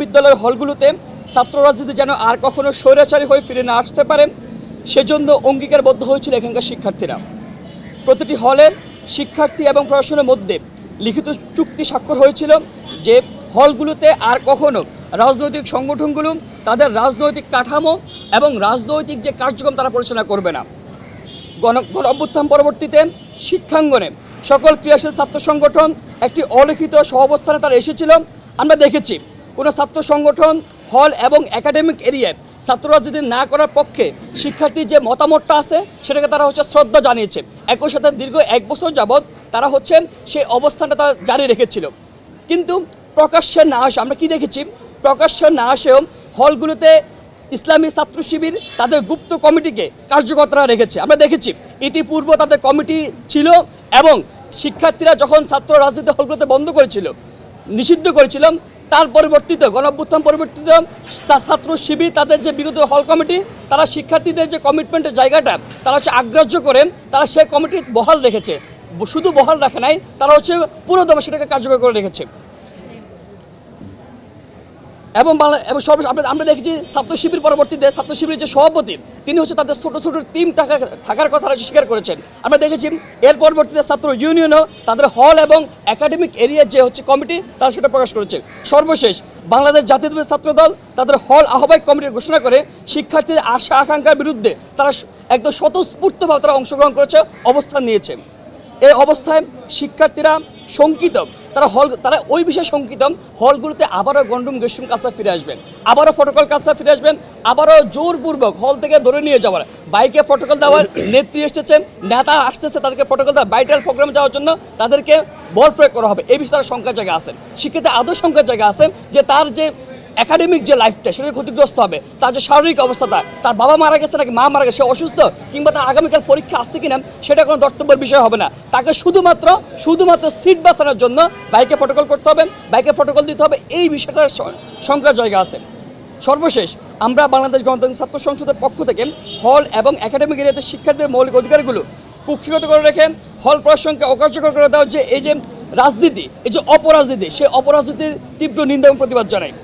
বিদ্যালয়ের হলগুলোতে ছাত্র রাজনীতি যেন আর কখনো স্বৈরাচারী হয়ে ফিরে না আসতে পারে সেজন্য অঙ্গীকারবদ্ধ হয়েছিল এখানকার শিক্ষার্থীরা। প্রতিটি হলে শিক্ষার্থী এবং প্রশাসনের মধ্যে লিখিত চুক্তি স্বাক্ষর হয়েছিল যে হলগুলোতে আর কখনো রাজনৈতিক সংগঠনগুলো তাদের রাজনৈতিক কাঠামো এবং রাজনৈতিক যে কার্যক্রম তারা পরিচালনা করবে না। গণ অভ্যুত্থান পরবর্তীতে শিক্ষাঙ্গনে সকল ক্রিয়াশীল ছাত্র সংগঠন একটি অলিখিত সহাবস্থানে তারা এসেছিল। আমরা দেখেছি কোনো ছাত্র সংগঠন হল এবং একাডেমিক এরিয়ায় ছাত্র রাজনীতি না করার পক্ষে শিক্ষার্থীর যে মতামতটা আছে সেটাকে তারা শ্রদ্ধা জানিয়েছে। একই সাথে দীর্ঘ 1 বছর যাবৎ তারা সেই অবস্থানটা তারা জারি রেখেছিল। কিন্তু প্রকাশ্যে না আসে আমরা কি দেখেছি, প্রকাশ্যে না আসেও হলগুলোতে ইসলামী ছাত্র শিবির তাদের গুপ্ত কমিটিকে কার্যকর্তারা রেখেছে। আমরা দেখেছি ইতিপূর্ব তাদের কমিটি ছিল এবং শিক্ষার্থীরা যখন ছাত্র রাজনীতি হলগুলোতে বন্ধ করেছিল, নিষিদ্ধ করেছিল, তার পরিবর্তিত গণঅভ্যুত্থান পরিবর্তিত ছাত্র শিবির তাদের যে বিগত হল কমিটি তারা শিক্ষার্থীদের যে কমিটমেন্টের জায়গাটা তারা অগ্রাহ্য করে তারা সেই কমিটি বহাল রেখেছে। শুধু বহাল রাখে নাই, তারা পুরোদমে সেটাকে কার্যকর করে রেখেছে। এবং আমরা দেখেছি ছাত্র শিবির পরবর্তীতে ছাত্র শিবিরের যে সভাপতি তিনি তাদের ছোটো ছোটো টিম থাকার কথা স্বীকার করেছেন। আমরা দেখেছি এর পরবর্তীতে ছাত্র ইউনিয়নও তাদের হল এবং একাডেমিক এরিয়ার যে কমিটি তারা সেটা প্রকাশ করেছে। সর্বশেষ বাংলাদেশ জাতীয়তাবাদী ছাত্রদল তাদের হল আহ্বায়ক কমিটির ঘোষণা করে শিক্ষার্থীদের আশা আকাঙ্ক্ষার বিরুদ্ধে তারা একদম স্বতঃস্ফূর্তভাবে তারা অংশগ্রহণ করেছে, অবস্থান নিয়েছে। এই অবস্থায় শিক্ষার্থীরা শঙ্কিত, তারা ওই বিষয়ে শঙ্কিত হলগুলোতে আবারও গন্ডুম গেস্টুম কালচার ফিরে আসবেন, আবারও প্রটোকল কালচার ফিরে আসবেন, আবারও জোরপূর্বক হল থেকে ধরে নিয়ে যাওয়ার, বাইকে প্রটোকল দেওয়ার, নেত্রী এসেছেন, নেতা আসতেছে, তাদেরকে প্রটোকল দেওয়ার, বাইটাল প্রোগ্রামে যাওয়ার জন্য তাদেরকে বল প্রয়োগ করা হবে। এই বিষয়ে তার শঙ্কার জায়গা আছে। শিক্ষিত আদৌ শঙ্কার জায়গা আছে যে তার যে একাডেমিক যে লাইফটা সেটা ক্ষতিগ্রস্ত হবে, তার যে শারীরিক অবস্থাটা, তার বাবা মারা গেছে নাকি মা মারা গেছে, সে অসুস্থ কিংবা তার আগামীকাল পরীক্ষা আসছে কিনা সেটা কোনো দর্তব্যের বিষয় হবে না। তাকে শুধুমাত্র সিট বাঁচানোর জন্য বাইকে প্রটোকল করতে হবে, বাইকে প্রটোকল দিতে হবে, এই বিষয়টার শঙ্কার জায়গা আছে। সর্বশেষ আমরা বাংলাদেশ গণতান্ত্রিক ছাত্র সংসদের পক্ষ থেকে হল এবং একাডেমিক এরিয়াতে শিক্ষার্থীদের মৌলিক অধিকারগুলো কুক্ষিগত করে রেখে হল প্রশাসনকে অকার্যকর করে দেওয়ার যে এই যে রাজনীতি, এই যে অপরাজনীতি, সেই অপরাজনীতির তীব্র নিন্দা এবং প্রতিবাদ জানাই।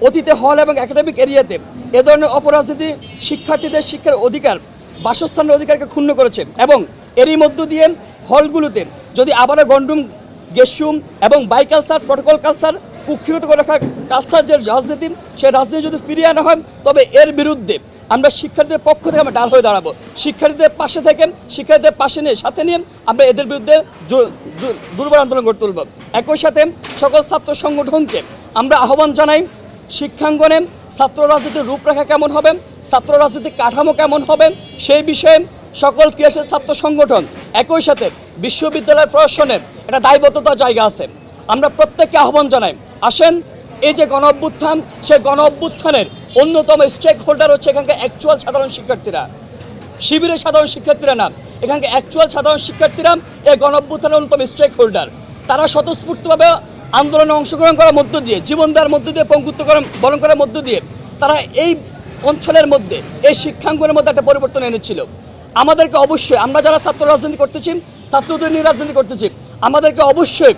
অতীতে হল এবং একাডেমিক এরিয়াতে এ ধরনের অপরাজনীতি শিক্ষার্থীদের শিক্ষার অধিকার, বাসস্থানের অধিকারকে ক্ষুণ্ণ করেছে এবং এরই মধ্য দিয়ে হলগুলোতে যদি আবারও গন্ডুম গেস্টুম এবং বাই কালচার, প্রটোকল কালচার, কুক্ষিগত করে রাখার কালচার যে রাজনীতি, সেই রাজনীতি যদি ফিরিয়ে আনা হয় তবে এর বিরুদ্ধে আমরা শিক্ষার্থীদের পক্ষ থেকে আমরা ডাল হয়ে দাঁড়াবো। শিক্ষার্থীদের পাশে থেকে, শিক্ষার্থীদের পাশে নিয়ে সাথে নিয়ে আমরা এদের বিরুদ্ধে দুর্বার আন্দোলন গড়ে তুলব। একই সাথে সকল ছাত্র সংগঠনকে আমরা আহ্বান জানাই, শিক্ষাঙ্গনে ছাত্র রাজনীতির রূপরেখা কেমন হবে, ছাত্র রাজনীতির কাঠামো কেমন হবে, সেই বিষয়ে সকল ক্রিয়াশীল ছাত্র সংগঠন একই সাথে বিশ্ববিদ্যালয় প্রশাসনের একটা দায়বদ্ধতার জায়গা আছে। আমরা প্রত্যেককে আহ্বান জানাই, আসেন এই যে গণ অভ্যুত্থান, সেই গণ অভ্যুত্থানের অন্যতম স্টেক হোল্ডার হচ্ছে এখানকার অ্যাকচুয়াল সাধারণ শিক্ষার্থীরা, শিবিরের সাধারণ শিক্ষার্থীরা না, এখানকার অ্যাকচুয়াল সাধারণ শিক্ষার্থীরা এই গণ অভ্যুত্থানের অন্যতম স্টেক হোল্ডার। তারা স্বতঃস্ফূর্তভাবে আন্দোলনে অংশগ্রহণ করার মধ্য দিয়ে, জীবন দেওয়ার মধ্য দিয়ে, পঙ্গুত্ব বরণ করার মধ্য দিয়ে তারা এই অঞ্চলের মধ্যে, এই শিক্ষাঙ্গনের মধ্যে একটা পরিবর্তন এনেছিল। আমাদেরকে অবশ্যই, আমরা যারা ছাত্র রাজনীতি করতেছি, ছাত্রদের নিয়ে রাজনীতি করতেছি, আমাদেরকে অবশ্যই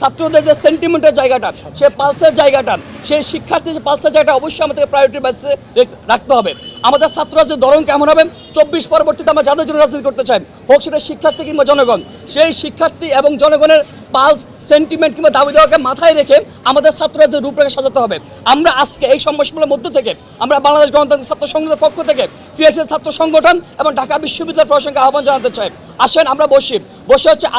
ছাত্রদের যে সেন্টিমেন্টের জায়গাটা, সে পালসের জায়গাটা, সেই শিক্ষার্থীর যে পালসের জায়গাটা অবশ্যই আমাদেরকে প্রায়োরিটি বেসে রাখতে হবে। আমাদের ছাত্র রাজনীতির ধরন কেমন হবে, 24 পরবর্তীতে আমরা যাদের জন্য রাজনীতি করতে চাই, হোক সেটা শিক্ষার্থী কিংবা জনগণ, সেই শিক্ষার্থী এবং জনগণের পালস, সেন্টিমেন্ট কিংবা দাবি দেওয়াকে মাথায় রেখে আমাদের ছাত্ররা যে রূপরেখা সাজাতে হবে। আমরা আজকে এই সমস্যাগুলোর মধ্য থেকে আমরা বাংলাদেশ গণতান্ত্রিক ছাত্র সংসদের পক্ষ থেকে ক্রিয়াশীল ছাত্র সংগঠন এবং ঢাকা বিশ্ববিদ্যালয় প্রশাসনকে আহ্বান জানাতে চাই, আসেন আমরা বসে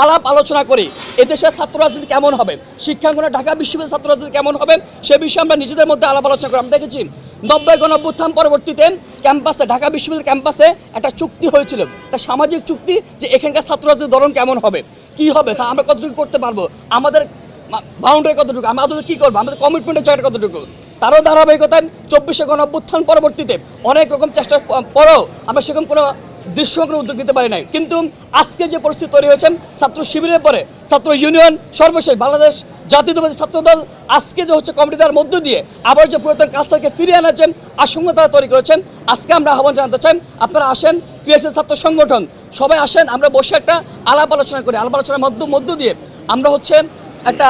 আলাপ আলোচনা করি এদেশের ছাত্র রাজনীতি কেমন হবে, শিক্ষাঙ্গনে ঢাকা বিশ্ববিদ্যালয়ের ছাত্র রাজনীতি কেমন হবে, সে বিষয়ে আমরা নিজেদের মধ্যে আলাপ আলোচনা করি। আমরা দেখেছি 90 গণ অভ্যুত্থান পরবর্তীতে ক্যাম্পাসে, ঢাকা বিশ্ববিদ্যালয় ক্যাম্পাসে একটা চুক্তি হয়েছিল, একটা সামাজিক চুক্তি, যে এখানকার ছাত্র রাজনীতির ধরন কেমন হবে, কি হবে, আমরা কতটুকু করতে পারবো, আমাদের বাউন্ডারি কতটুকু, আমরা কী করবো, আমাদের কমিটমেন্টের জায়গাটা কতটুকু। তারও ধারাবাহিকতায় 24 গণ অভ্যুত্থান পরবর্তীতে অনেক রকম চেষ্টার পরেও আমরা সেরকম কোনো দৃশ্যগ্রহণ উদ্যোগ নিতে পারি নাই। কিন্তু আজকে যে পরিস্থিতি তৈরি হয়েছে, ছাত্র শিবিরের পরে ছাত্র ইউনিয়ন, সর্বশেষ বাংলাদেশ জাতীয়তাবাদী ছাত্রদল আজকে যে কমিটিদের মধ্য দিয়ে আবার যে পুরাতন কালচারকে ফিরিয়ে আনাচ্ছেন আশঙ্কা তারা তৈরি করেছেন। আজকে আমরা আহ্বান জানাতে চাই, আপনারা আসেন, ক্রিয়াশীল ছাত্র সংগঠন সবাই আসেন, আমরা বসে একটা আলাপ আলোচনা করি। আলাপ আলোচনার মধ্য দিয়ে আমরা একটা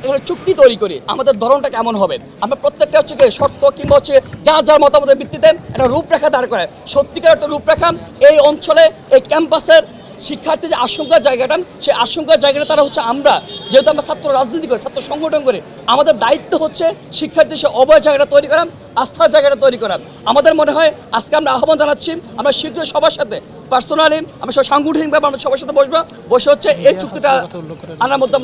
এখানে চুক্তি তৈরি করি আমাদের ধরনটা কেমন হবে, আমরা প্রত্যেকটা হচ্ছে কি শর্ত কিংবা হচ্ছে যার মতামতের ভিত্তিতে একটা রূপরেখা দাঁড় করে, সত্যিকার একটা রূপরেখা এই অঞ্চলে এই ক্যাম্পাসের শিক্ষার্থী যে আশঙ্কার জায়গাটা, সেই আশঙ্কার জায়গাটা তারা হচ্ছে আমরা যেহেতু আমরা ছাত্র রাজনীতি করি, ছাত্র সংগঠন করি, আমাদের দায়িত্ব হচ্ছে শিক্ষার্থী সে অবয় জায়গাটা তৈরি করা, আস্থার জায়গাটা তৈরি করা। আমাদের মনে হয় আজকে আমরা আহ্বান জানাচ্ছি, আমরা শীঘ্রই সবার সাথে পার্সোনালি আমরা সব সাংগঠনিকভাবে আমরা সবার সাথে বসবো, বসে হচ্ছে এই চুক্তিটা আনার মধ্যে